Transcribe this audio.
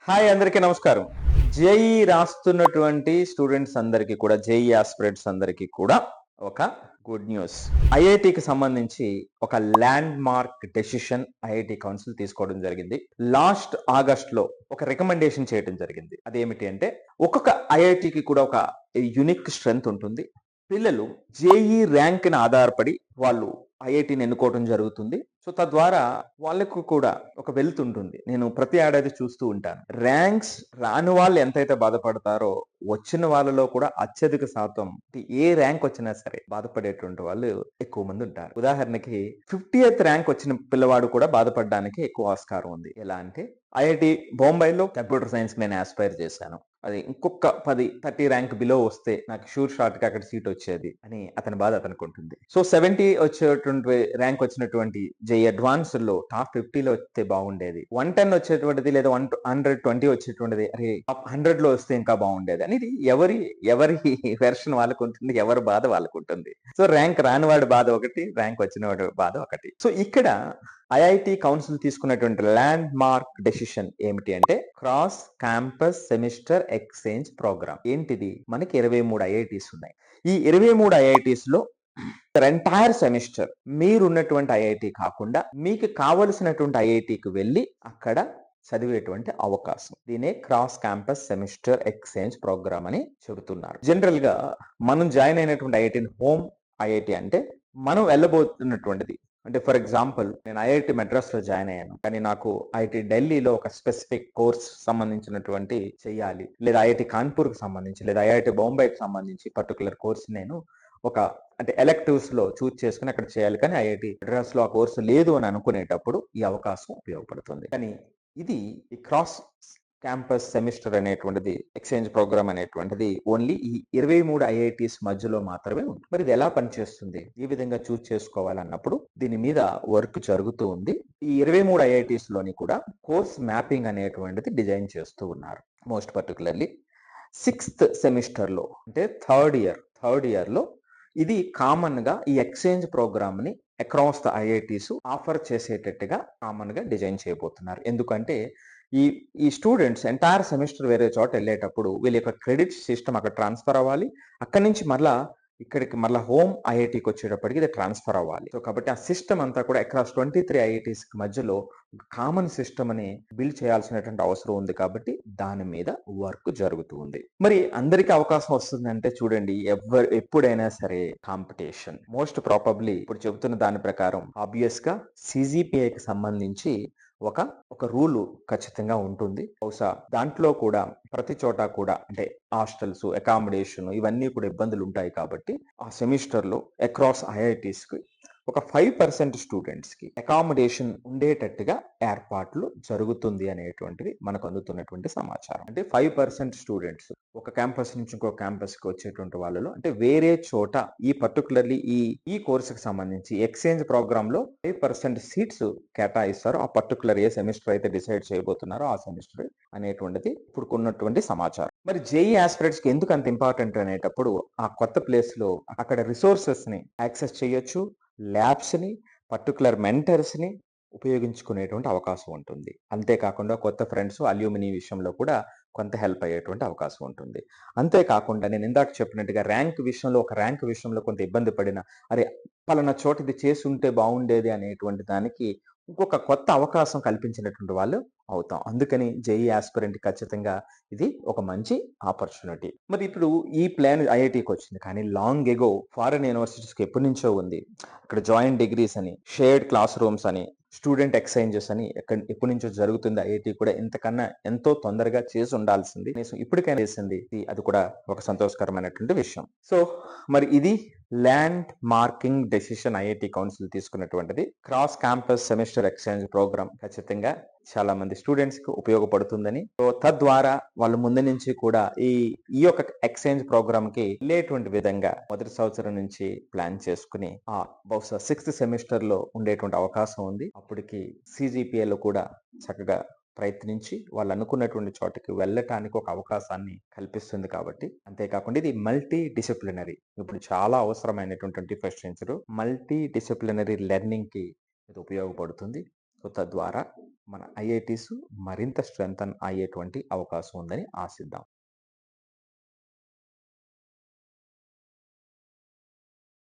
Hi అందరికీ నమస్కారం. JEE రాస్తున్నటువంటి students అందరికీ కూడా, జేఈ ఆస్పిరెంట్స్ అందరికీ కూడా ఒక గుడ్ న్యూస్. ఐఐటికి సంబంధించి ఒక land mark decision IIT council తీసుకోవడం జరిగింది. లాస్ట్ ఆగస్ట్ లో ఒక రికమెండేషన్ చేయడం జరిగింది. అదేమిటి అంటే, ఒక్కొక్క ఐఐటికి కూడా ఒక యునిక్ స్ట్రెంగ్త్ ఉంటుంది. పిల్లలు జేఈ ర్యాంక్ ని ఆధారపడి వాళ్ళు ఐఐటిని ఎన్నుకోవడం జరుగుతుంది. సో తద్వారా వాళ్ళకు కూడా ఒక వెల్త్ ఉంటుంది. నేను ప్రతి ఏడాది చూస్తూ ఉంటాను. ర్యాంక్స్ రాని వాళ్ళు ఎంతైతే బాధపడతారో, వచ్చిన వాళ్ళలో కూడా అత్యధిక శాతం ఏ ర్యాంక్ వచ్చినా సరే బాధపడేటువంటి వాళ్ళు ఎక్కువ మంది ఉంటారు. ఉదాహరణకి 50th ర్యాంక్ వచ్చిన పిల్లవాడు కూడా బాధపడడానికి ఎక్కువ ఆస్కారం ఉంది. ఎలా అంటే, ఐఐటి బొంబాయిలో కంప్యూటర్ సైన్స్ కి నేను ఆస్పైర్ చేశాను. అది ఇంకొక 30 ర్యాంక్ బిలో వస్తే నాకు షూర్ షాట్ గా అక్కడ సీట్ వచ్చేది అని అతని బాధ అతనికి ఉంటుంది. సో 70 వచ్చేటువంటి ర్యాంక్ వచ్చినటువంటి జేఈ అడ్వాన్స్ లో టాప్ 50లో వస్తే బాగుండేది. 110 వచ్చేటువంటిది లేదా 120 వచ్చేటువంటిది అరే టాప్ 100 లో వస్తే ఇంకా బాగుండేది అనేది ఎవరి వెర్షన్ వాళ్ళకు ఉంటుంది, ఎవరి బాధ వాళ్ళకు ఉంటుంది. సో ర్యాంక్ రాని వాడి బాధ ఒకటి, ర్యాంక్ వచ్చిన వాడి బాధ ఒకటి. సో ఇక్కడ ఐఐటి కౌన్సిల్ తీసుకున్నటువంటి ల్యాండ్ మార్క్ డెసిషన్ ఏమిటి అంటే, cross campus semester exchange program. ఏంటిది? మనకి 23 ఐఐటీస్ ఉన్నాయి. ఈ 23 ఐఐటీస్ లో ఎంటైర్ సెమిస్టర్ మీరున్నటువంటి ఐఐటి కాకుండా మీకు కావలసినటువంటి ఐఐటికి వెళ్ళి అక్కడ చదివేటువంటి అవకాశం. దీనే cross campus semester exchange programme అని చెబుతున్నారు. జనరల్ గా మనం జాయిన్ అయినటువంటి ఐఐటి హోమ్ ఐఐటి అంటే మనం వెళ్ళబోతున్నటువంటిది. అంటే ఫర్ ఎగ్జాంపుల్, నేను ఐఐటి మెడ్రాస్ లో జాయిన్ అయ్యాను, కానీ నాకు ఐఐటి ఢిల్లీలో ఒక స్పెసిఫిక్ కోర్స్ సంబంధించినటువంటి చేయాలి, లేదా ఐఐటి కాన్పూర్ కి సంబంధించి, లేదా ఐఐటి బొంబాయికి సంబంధించి పర్టికులర్ కోర్స్ నేను ఒక అంటే ఎలెక్టివ్స్ లో చూస్ చేసుకుని అక్కడ చేయాలి. కానీ ఐఐటి మెడ్రాస్ లో ఆ కోర్సు లేదు అని అనుకునేటప్పుడు ఈ అవకాశం ఉపయోగపడుతుంది. కానీ ఇది ఈ క్రాస్ క్యాంపస్ సెమిస్టర్ అనేటువంటిది, ఎక్స్చేంజ్ ప్రోగ్రామ్ అనేటువంటిది ఓన్లీ ఈ 23 ఐఐటీస్ మధ్యలో మాత్రమే ఉంది. మరి ఇది ఎలా పనిచేస్తుంది, ఈ విధంగా చూస్ చేసుకోవాలన్నప్పుడు దీని మీద వర్క్ జరుగుతూ ఉంది. ఈ 23 ఐఐటీస్ లోని కూడా కోర్స్ మ్యాపింగ్ అనేటువంటిది డిజైన్ చేస్తూ ఉన్నారు. మోస్ట్ పర్టికులర్లీ 6th సెమిస్టర్ లో, అంటే థర్డ్ ఇయర్ లో ఇది కామన్ గా ఈ ఎక్స్చేంజ్ ప్రోగ్రామ్ ని అక్రాస్ ద ఐఐటీస్ ఆఫర్ చేసేటట్టుగా కామన్ గా డిజైన్ చేయబోతున్నారు. ఎందుకంటే ఈ స్టూడెంట్స్ ఎంటైర్ సెమిస్టర్ వేరే చోట వెళ్ళేటప్పుడు వీళ్ళ యొక్క క్రెడిట్ సిస్టమ్ అక్కడ ట్రాన్స్ఫర్ అవ్వాలి. అక్కడి నుంచి మళ్ళీ హోమ్ ఐఐటికి వచ్చేటప్పటికి ఇది ట్రాన్స్ఫర్ అవ్వాలి. సో కాబట్టి ఆ సిస్టమ్ అంతా కూడా అక్రాస్ 23 ఐఐటీస్ మధ్యలో కామన్ సిస్టమ్ అని బిల్డ్ చేయాల్సినటువంటి అవసరం ఉంది. కాబట్టి దాని మీద వర్క్ జరుగుతూ ఉంది. మరి అందరికీ అవకాశం వస్తుందంటే చూడండి, ఎప్పుడైనా సరే కాంపిటీషన్ మోస్ట్ ప్రాబబ్లీ ఇప్పుడు చెబుతున్న దాని ప్రకారం ఆబ్వియస్ గా సిజిపిఐకి సంబంధించి ఒక రూల్ ఖచ్చితంగా ఉంటుంది. బహుశా దాంట్లో కూడా ప్రతి చోట కూడా అంటే హాస్టల్స్, అకామిడేషన్ ఇవన్నీ కూడా ఇబ్బందులు ఉంటాయి. కాబట్టి ఆ సెమిస్టర్ లో అక్రాస్ ఐఐటీస్ కి ఒక 5% స్టూడెంట్స్ కి అకామిడేషన్ ఉండేటట్టుగా ఏర్పాట్లు జరుగుతుంది అనేటువంటిది మనకు అందుతున్నటువంటి సమాచారం. అంటే 5% స్టూడెంట్స్ ఒక క్యాంపస్ నుంచి ఇంకో క్యాంపస్ కి వచ్చేటువంటి వాళ్ళలో, అంటే వేరే చోట ఈ పర్టికులర్లీ ఈ కోర్సుకి సంబంధించి ఎక్స్చేంజ్ ప్రోగ్రామ్ లో 5% సీట్స్ కేటాయిస్తారు. ఆ పర్టికులర్ ఏ సెమిస్టర్ అయితే డిసైడ్ చేయబోతున్నారో ఆ సెమిస్టర్ అనేటువంటిది ఇప్పుడు ఉన్నటువంటి సమాచారం. మరి జేఈ ఆస్పిరెంట్స్ కి ఎందుకు అంత ఇంపార్టెంట్ అనేటప్పుడు, ఆ కొత్త ప్లేస్ లో అక్కడ రిసోర్సెస్ ని యాక్సెస్ చేయొచ్చు, ల్యాబ్స్ ని, పర్టికులర్ మెంటర్స్ ని ఉపయోగించుకునేటువంటి అవకాశం ఉంటుంది. అంతేకాకుండా కొత్త ఫ్రెండ్స్, అల్యూమినీ విషయంలో కూడా కొంత హెల్ప్ అయ్యేటువంటి అవకాశం ఉంటుంది. అంతేకాకుండా నేను ఇందాక చెప్పినట్టుగా ఒక ర్యాంక్ విషయంలో కొంత ఇబ్బంది పడిన, అరే పలానా చోట ఇది చేసి ఉంటే బాగుండేది అనేటువంటి దానికి ఇంకొక కొత్త అవకాశం కల్పించినటువంటి వాళ్ళు అవుతాం. అందుకని జేఈ ఆస్పిరెంట్ ఖచ్చితంగా ఇది ఒక మంచి ఆపర్చునిటీ. మరి ఇప్పుడు ఈ ప్లాన్ ఐఐటికి వచ్చింది, కానీ లాంగ్ ఎగో ఫారెన్ యూనివర్సిటీస్కి ఎప్పటి నుంచో ఉంది. అక్కడ జాయింట్ డిగ్రీస్ అని, షేర్డ్ క్లాస్ రూమ్స్ అని, స్టూడెంట్ ఎక్స్చేంజెస్ అని ఎప్పటి నుంచో జరుగుతుంది. ఐఐటి కూడా ఇంతకన్నా ఎంతో తొందరగా చేసి ఉండాల్సింది, ఇప్పటికైనా చేసింది. అది కూడా ఒక సంతోషకరమైనటువంటి విషయం. సో మరి ఇది landmark decision IIT council తీసుకున్నటువంటిది. Cross campus semester exchange programme ఖచ్చితంగా చాలా మంది స్టూడెంట్స్ కి ఉపయోగపడుతుందని, సో తద్వారా వాళ్ళు ముందు నుంచి కూడా ఈ యొక్క ఎక్స్చేంజ్ ప్రోగ్రామ్ కి వెళ్ళేటువంటి విధంగా మొదటి సంవత్సరం నుంచి ప్లాన్ చేసుకుని బహుశా 6th సెమిస్టర్ లో ఉండేటువంటి అవకాశం ఉంది. అప్పటికి సిజిపిఏలో కూడా చక్కగా ప్రయత్నించి వాళ్ళు అనుకున్నటువంటి చోటకి వెళ్ళటానికి ఒక అవకాశాన్ని కల్పిస్తుంది. కాబట్టి అంతేకాకుండా ఇది మల్టీ డిసిప్లినరీ, ఇప్పుడు చాలా అవసరమైనటువంటి 21st century multi disciplinary learning కి ఇది ఉపయోగపడుతుంది. సో తద్వారా మన ఐఐటీస్ మరింత స్ట్రెంగ్తన్ అయ్యేటువంటి అవకాశం ఉందని ఆశిద్దాం.